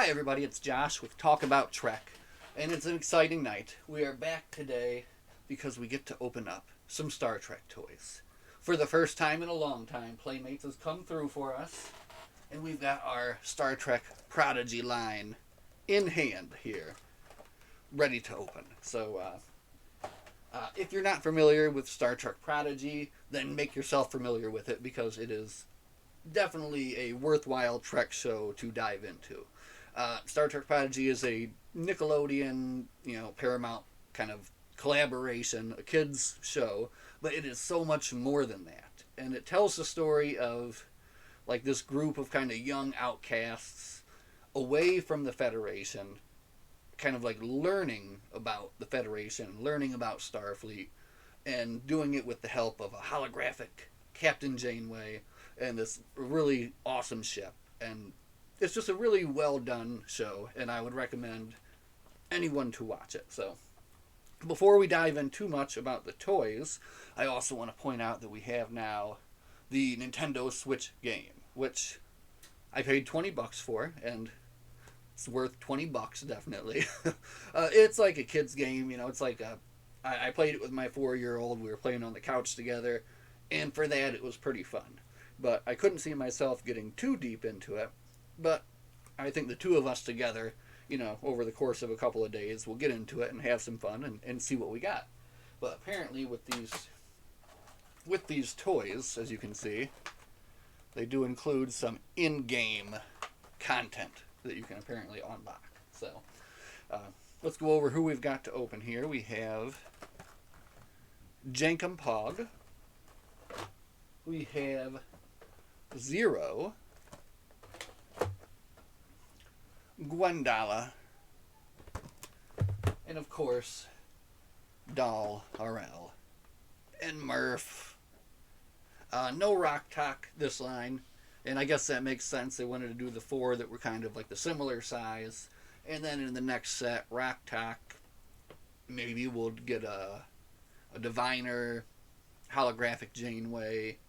Hi, everybody. It's Josh with Talk About Trek, and it's an exciting night. We are back today because we get to open up some Star Trek toys. For the first time in a long time, Playmates has come through for us, and we've got our Star Trek Prodigy line in hand here, ready to open. So, if you're not familiar with Star Trek Prodigy, then make yourself familiar with it because it is definitely a worthwhile Trek show to dive into. Star Trek Prodigy is a Nickelodeon, Paramount kind of collaboration, a kids show, but it is so much more than that. And it tells the story of like this group of kind of young outcasts away from the Federation, kind of like learning about the Federation, learning about Starfleet, and doing it with the help of a holographic Captain Janeway and this really awesome ship. And it's just a really well done show, and I would recommend anyone to watch it. So, before we dive in too much about the toys, I also want to point out that we have now the Nintendo Switch game, which I paid $20 for, and it's worth $20 definitely. It's like a kid's game, It's like I played it with my 4-year-old. We were playing on the couch together, and for that it was pretty fun. But I couldn't see myself getting too deep into it. But I think the two of us together, over the course of a couple of days, we'll get into it and have some fun and see what we got. But apparently with these toys, as you can see, they do include some in-game content that you can apparently unlock. So let's go over who we've got to open here. We have Jankum Pog. We have Zero. Gwendala, and of course, Doll RL, and Murph. No Rock Talk this line, and I guess that makes sense. They wanted to do the 4 that were kind of like the similar size, and then in the next set, Rock Talk, maybe we'll get a Diviner, holographic Janeway.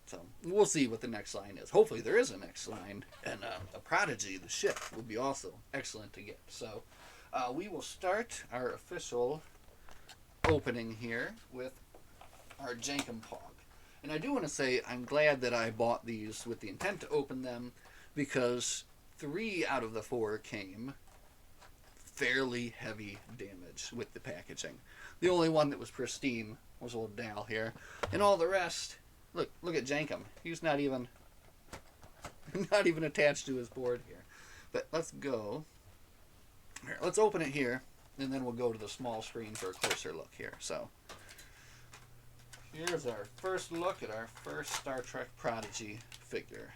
So we'll see what the next line is. Hopefully there is a next line. And a Prodigy, the ship, would be also excellent to get. So we will start our official opening here with our Jankum Pog. And I do want to say I'm glad that I bought these with the intent to open them because 3 out of the 4 came fairly heavy damage with the packaging. The only one that was pristine was old Dal here. And all the rest... Look at Jankum. He's not even attached to his board here. But let's go. Here, let's open it here, and then we'll go to the small screen for a closer look here. So here's our first look at our first Star Trek Prodigy figure.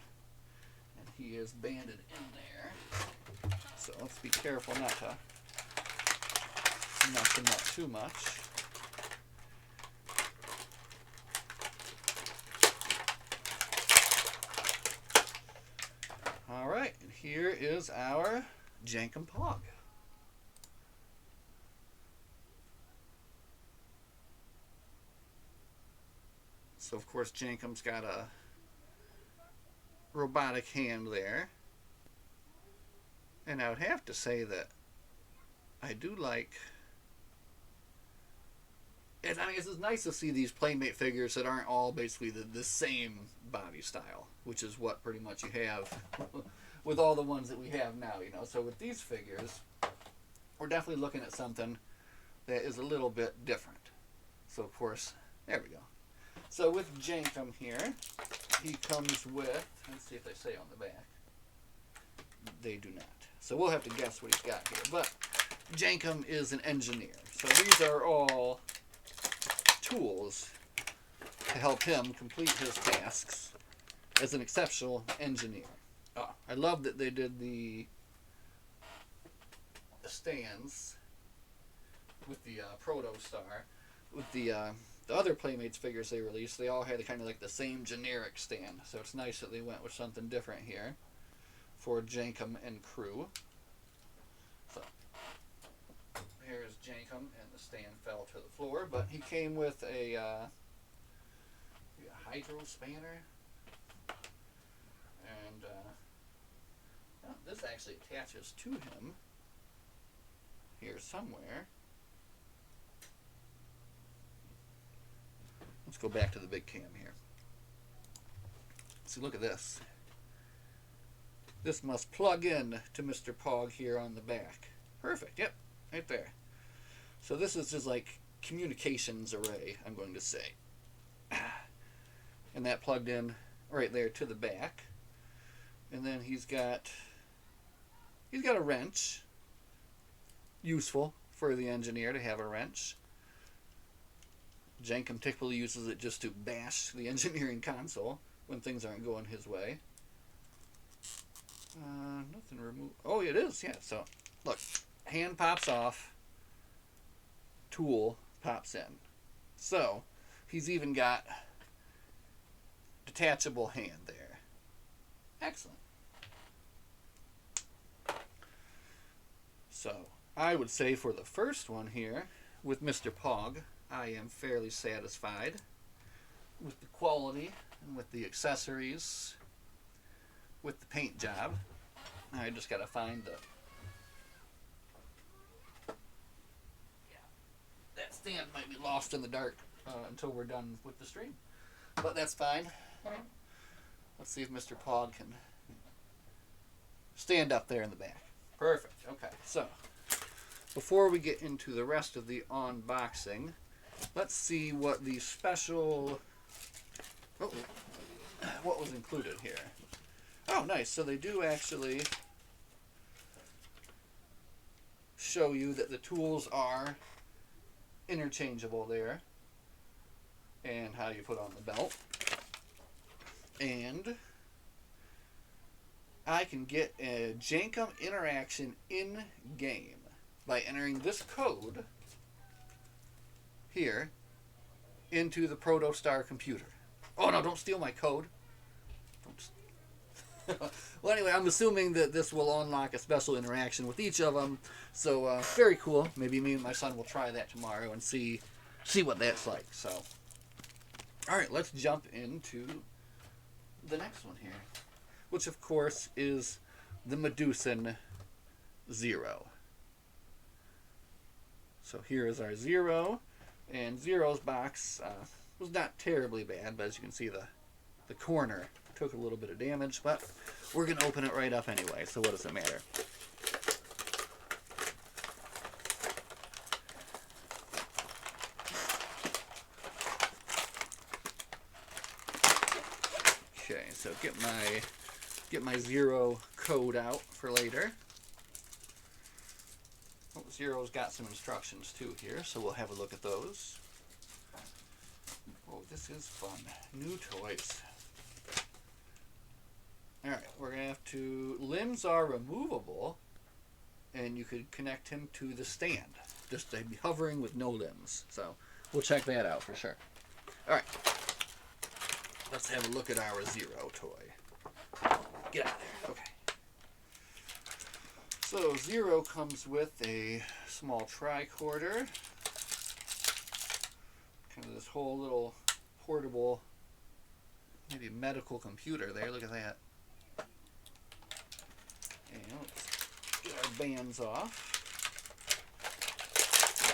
And he is banded in there. So let's be careful not to mess him up too much. Alright, and here is our Jankum Pog. So, of course, Jankum's got a robotic hand there. And I would have to say that I do like... And I mean, it's nice to see these Playmate figures that aren't all basically the same body style, which is what pretty much you have with all the ones that we have now, So with these figures, we're definitely looking at something that is a little bit different. So, of course, there we go. So with Jankum here, he comes with, let's see if they say on the back. They do not. So we'll have to guess what he's got here. But Jankum is an engineer. So these are all tools to help him complete his tasks as an exceptional engineer. Oh, I love that they did the stands with the Proto-Star. With the other Playmates figures they released, they all had kind of like the same generic stand. So it's nice that they went with something different here for Jankum and crew. So here's Jankum, and the stand fell to the floor, but he came with a hydro spanner. actually attaches to him here somewhere. Let's go back to the big cam here. See, look at this. This must plug in to Mr. Pog here on the back. Perfect, yep, right there. So this is his, like, communications array, I'm going to say. And that plugged in right there to the back. And then he's got a wrench. Useful for the engineer to have a wrench. Jenkum typically uses it just to bash the engineering console when things aren't going his way. Nothing removed. Oh, it is, yeah. So, look, hand pops off, tool pops in. So, he's even got detachable hand there. Excellent. So, I would say for the first one here, with Mr. Pog, I am fairly satisfied with the quality and with the accessories, with the paint job. I just gotta find the... Yeah, that stand might be lost in the dark until we're done with the stream. But that's fine. Let's see if Mr. Pog can stand up there in the back. Perfect. Okay, so before we get into the rest of the unboxing, let's see what the special... Oh, what was included here. Oh, nice. So they do actually show you that the tools are interchangeable there, and how you put on the belt. And I can get a Jenkum interaction in-game by entering this code here into the Protostar computer. Oh no, don't steal my code. Well, anyway, I'm assuming that this will unlock a special interaction with each of them. So, very cool. Maybe me and my son will try that tomorrow and see what that's like. So, alright, let's jump into the next one here, which of course is the Medusan Zero. So here is our Zero, and Zero's box was not terribly bad, but as you can see, the corner took a little bit of damage, but we're going to open it right up anyway, so what does it matter? Okay, so get my Zero code out for later. Oh, Zero's got some instructions too here, so we'll have a look at those. Oh, this is fun. New toys. Alright, we're going to have to... Limbs are removable, and you could connect him to the stand. Just to be hovering with no limbs. So, we'll check that out for sure. Alright. Let's have a look at our Zero toy. Get out of there. Okay. So, Zero comes with a small tricorder. Kind of this whole little portable, maybe medical computer there. Look at that. And let's get our bands off.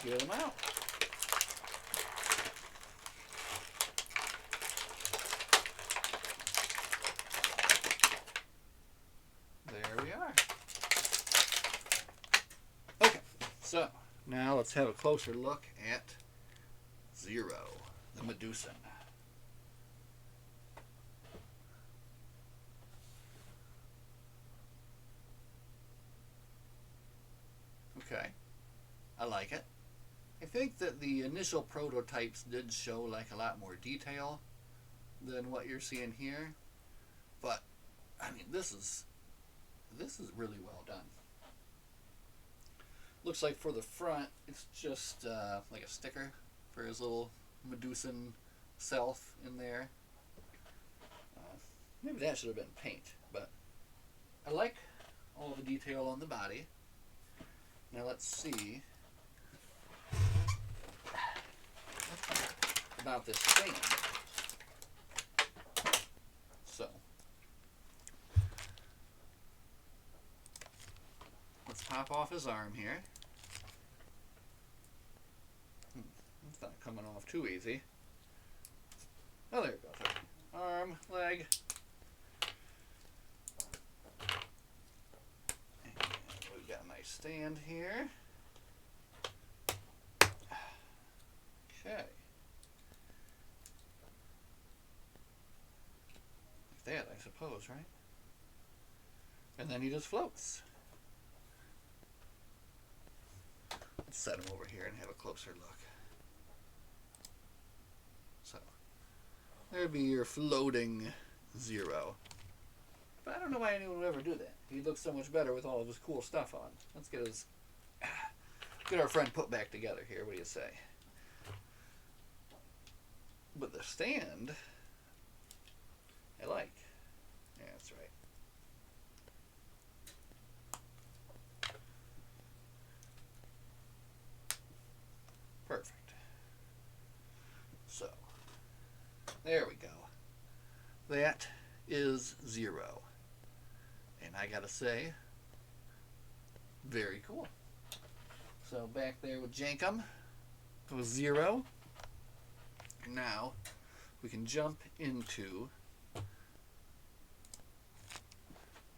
Get them out. There we are. Okay, so now let's have a closer look at Zero, the Medusan. Okay, I like it. I think that the initial prototypes did show like a lot more detail than what you're seeing here, but I mean this is really well done. Looks like for the front it's just like a sticker for his little Medusan self in there. Maybe that should have been paint, but I like all the detail on the body. Now let's see about this stand. So pop off his arm here. It's not coming off too easy. Oh, there it goes. Arm, leg. And we've got a nice stand here. Okay. Like that, I suppose, right? And then he just floats. Let's set him over here and have a closer look. So, there'd be your floating Zero. But I don't know why anyone would ever do that. He looks so much better with all of his cool stuff on. Let's get our friend put back together here. What do you say? But the stand, I like. Yeah, that's right. Perfect. So, there we go. That is Zero. And I gotta say, very cool. So back there with Jankum, it was Zero. And now we can jump into,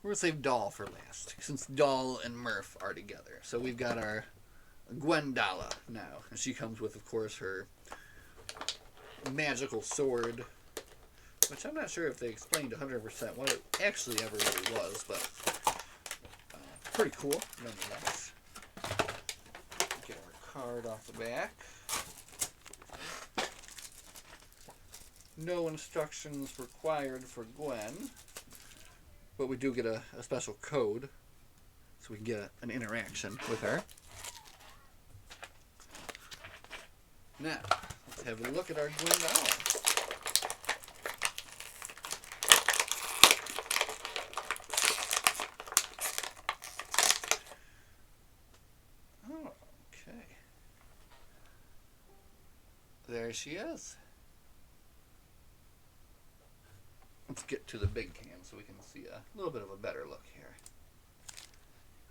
we're gonna save Doll for last, since Doll and Murph are together. So we've got our Gwendala now, and she comes with, of course, her magical sword, which I'm not sure if they explained 100% what it actually ever really was, but pretty cool nonetheless. Get our card off the back. No instructions required for Gwen, but we do get a special code, so we can get an interaction with her. Now, let's have a look at our Gwen doll. Oh, okay. There she is. Let's get to the big can so we can see a little bit of a better look here.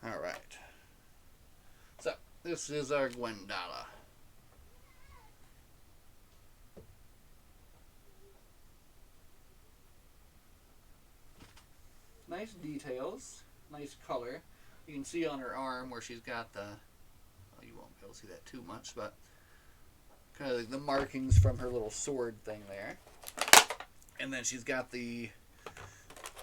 Alright. So, this is our Gwendala. Nice details, nice color. You can see on her arm where she's got the, well, you won't be able to see that too much, but kind of like the markings from her little sword thing there. And then she's got the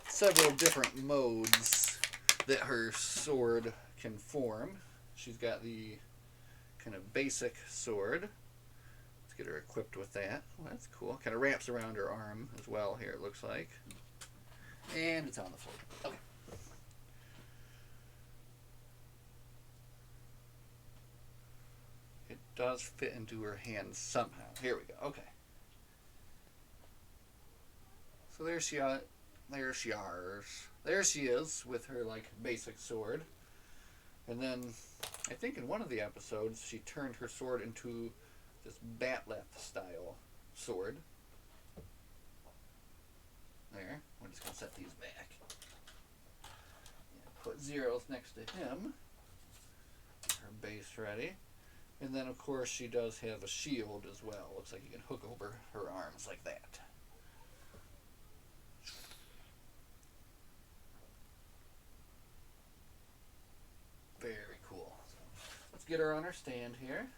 several different modes that her sword can form. She's got the kind of basic sword. Let's get her equipped with that. Well, that's cool. Kind of wraps around her arm as well here, it looks like. And it's on the floor. Okay. It does fit into her hand somehow. Here we go. Okay. So there she is with her like basic sword. And then I think in one of the episodes she turned her sword into this batleth style sword. There. We're just going to set these back. And put Zero's next to him. Her base ready. And then of course she does have a shield as well. Looks like you can hook over her arms like that. Very cool. So let's get her on her stand here.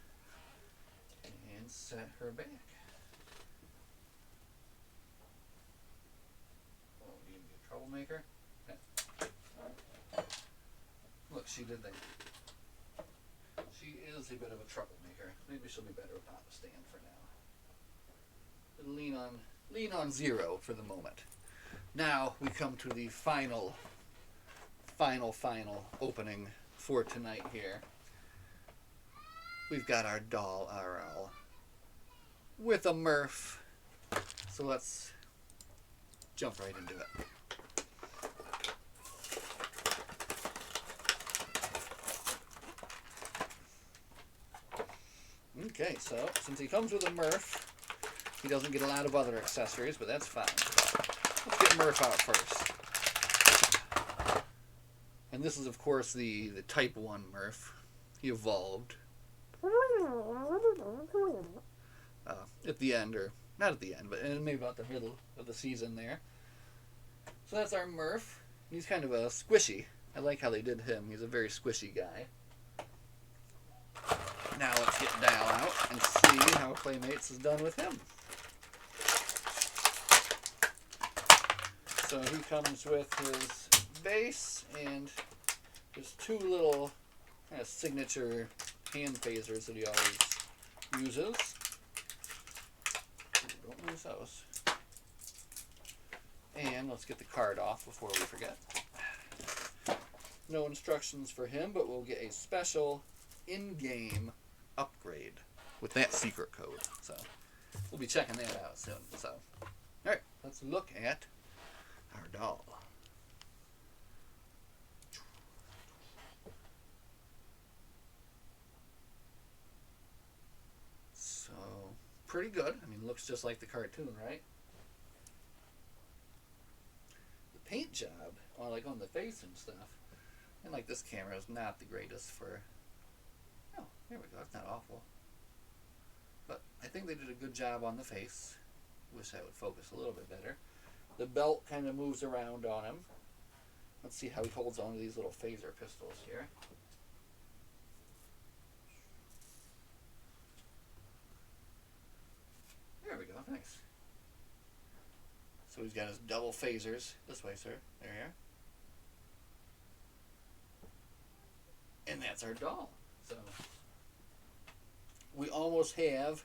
And set her back. Troublemaker. Yeah. Look, she did that. She is a bit of a troublemaker. Maybe she'll be better without the stand for now. Lean on Zero for the moment. Now we come to the final opening for tonight here. We've got our doll RL with a Murph. So let's jump right into it. Okay, so since he comes with a Murph, he doesn't get a lot of other accessories, but that's fine. Let's get Murph out first. And this is, of course, the Type 1 Murph. He evolved at the end, or not at the end, but maybe about the middle of the season there. So that's our Murph. He's kind of a squishy. I like how they did him. He's a very squishy guy. Now let's get Dial out and see how Playmates is done with him. So he comes with his base and his two little kind of signature hand phasers that he always uses. Don't lose those. And let's get the card off before we forget. No instructions for him, but we'll get a special in-game upgrade with that secret code. So we'll be checking that out soon. So, alright, let's look at our doll. So, pretty good. I mean, looks just like the cartoon, right? The paint job, or like on the face and stuff, and like this camera is not the greatest for... Oh, there we go. It's not awful. But I think they did a good job on the face. Wish I would focus a little bit better. The belt kind of moves around on him. Let's see how he holds on to these little phaser pistols here. There we go. Nice. So he's got his double phasers. This way, sir. There you are. And that's our doll. So we almost have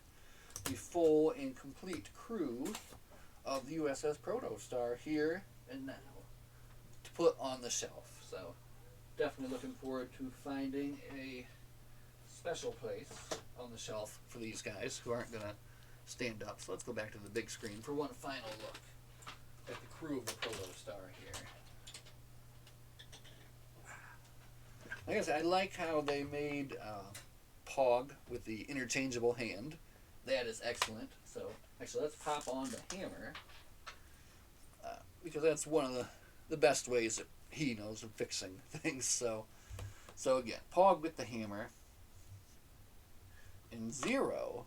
the full and complete crew of the USS Protostar here and now to put on the shelf. So definitely looking forward to finding a special place on the shelf for these guys who aren't going to stand up. So let's go back to the big screen for one final look at the crew of the Protostar here. Like I said, I like how they made Pog with the interchangeable hand. That is excellent. So actually, let's pop on the hammer because that's one of the best ways that he knows of fixing things. So again, Pog with the hammer and Zero,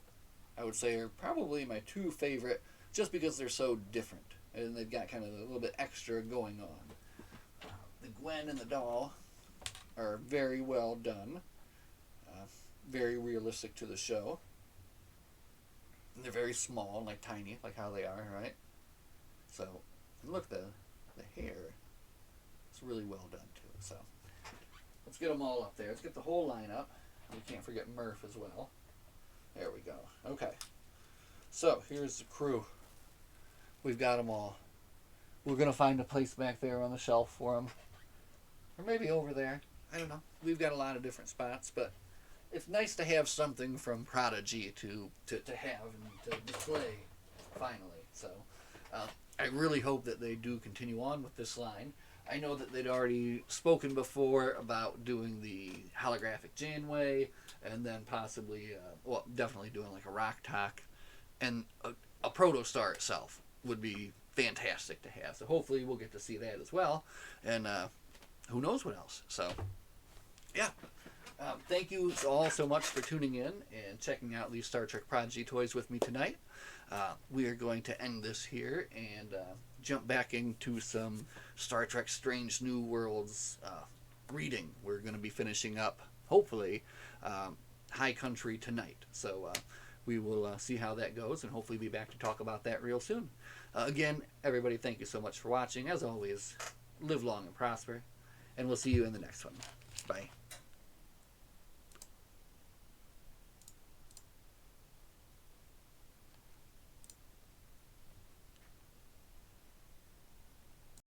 I would say, are probably my two favorite, just because they're so different and they've got kind of a little bit extra going on. The Gwen and the doll are very well done, very realistic to the show. And they're very small and like tiny, like how they are, right? So, and look, the hair, it's really well done too. So, let's get them all up there. Let's get the whole line up. We can't forget Murph as well. There we go. Okay. So, here's the crew. We've got them all. We're going to find a place back there on the shelf for them. Or maybe over there. I don't know. We've got a lot of different spots, but it's nice to have something from Prodigy to have and to display finally. So I really hope that they do continue on with this line. I know that they'd already spoken before about doing the holographic Janeway and then possibly, well, definitely doing like a Rock Talk. And a Protostar itself would be fantastic to have. So hopefully we'll get to see that as well. And who knows what else. So, yeah. Thank you all so much for tuning in and checking out these Star Trek Prodigy toys with me tonight. We are going to end this here and jump back into some Star Trek Strange New Worlds reading. We're going to be finishing up, hopefully, High Country tonight. So we will see how that goes and hopefully be back to talk about that real soon. Again, everybody, thank you so much for watching. As always, live long and prosper, and we'll see you in the next one. Bye.